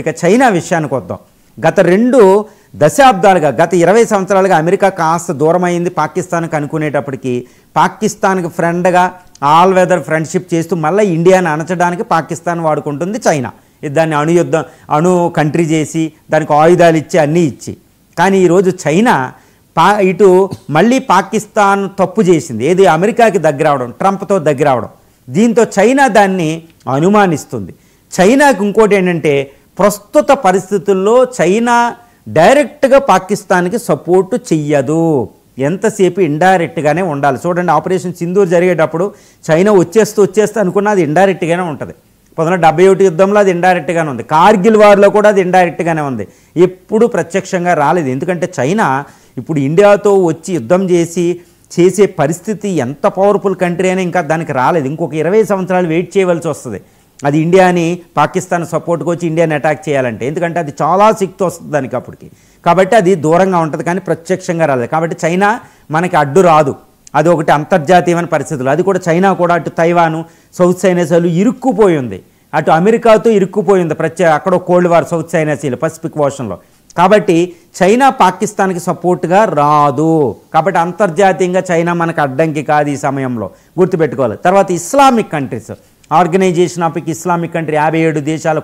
ఇక చైనా విషయానికి వద్దాం. గత 2 దశాబ్దాలుగా, గత 20 సంవత్సరాలుగా అమెరికా కాస్త దూరమైంది పాకిస్తాన్కి అనుకునేటప్పటికి, పాకిస్తాన్కి ఫ్రెండ్గా ఆల్ వెదర్ ఫ్రెండ్షిప్ చేస్తూ మళ్ళీ ఇండియాని అణచడానికి పాకిస్తాన్ వాడుకుంటుంది చైనా. దాన్ని అణు కంట్రీ చేసి దానికి ఆయుధాలు ఇచ్చి అన్నీ ఇచ్చి. కానీ ఈరోజు చైనా ఇటు మళ్ళీ పాకిస్తాన్ తప్పు చేసింది, ఏది అమెరికాకి దగ్గర అవడం, ట్రంప్తో దగ్గర అవడం. దీంతో చైనా దాన్ని అనుమానిస్తుంది. చైనాకి ఇంకోటి ఏంటంటే, ప్రస్తుత పరిస్థితుల్లో చైనా డైరెక్ట్గా పాకిస్తాన్కి సపోర్టు చెయ్యదు, ఎంతసేపు ఇండైరెక్ట్గానే ఉండాలి. చూడండి, ఆపరేషన్ సింధూర్ జరిగేటప్పుడు చైనా వచ్చేస్తూ అనుకున్నా అది ఇండైరెక్ట్గానే ఉంటుంది. 1971 యుద్ధంలో అది ఇండైరెక్ట్గానే ఉంది, కార్గిల్ వార్లో కూడా అది ఇండైరెక్ట్గానే ఉంది, ఎప్పుడు ప్రత్యక్షంగా రాలేదు. ఎందుకంటే చైనా ఇప్పుడు ఇండియాతో వచ్చి యుద్ధం చేసే పరిస్థితి, ఎంత పవర్ఫుల్ కంట్రీ అయినా ఇంకా దానికి రాలేదు. ఇంకొక 20 సంవత్సరాలు వెయిట్ చేయవలసి వస్తుంది అది ఇండియాని పాకిస్తాన్ సపోర్ట్కి వచ్చి ఇండియాని అటాక్ చేయాలంటే. ఎందుకంటే అది చాలా శక్తి వస్తుంది దానికి అప్పటికి. కాబట్టి అది దూరంగా ఉంటుంది కానీ ప్రత్యక్షంగా రాలేదు. కాబట్టి చైనా మనకి అడ్డు రాదు, అది ఒకటి అంతర్జాతీయమైన పరిస్థితులు. అది కూడా చైనా కూడా అటు తైవాను, సౌత్ చైనా సీలు ఇరుక్కుపోయి ఉంది, అటు అమెరికాతో ఇరుక్కుపోయి ఉంది, అక్కడ కోల్డ్ వార్ సౌత్ చైనా సీలు పసిఫిక్ ఓషన్లో. కాబట్టి చైనా పాకిస్తాన్కి సపోర్ట్గా రాదు. కాబట్టి అంతర్జాతీయంగా చైనా మనకు అడ్డంకి కాదు ఈ సమయంలో, గుర్తుపెట్టుకోవాలి. తర్వాత Islamic countries, organisation of Islamic country 57 దేశాలు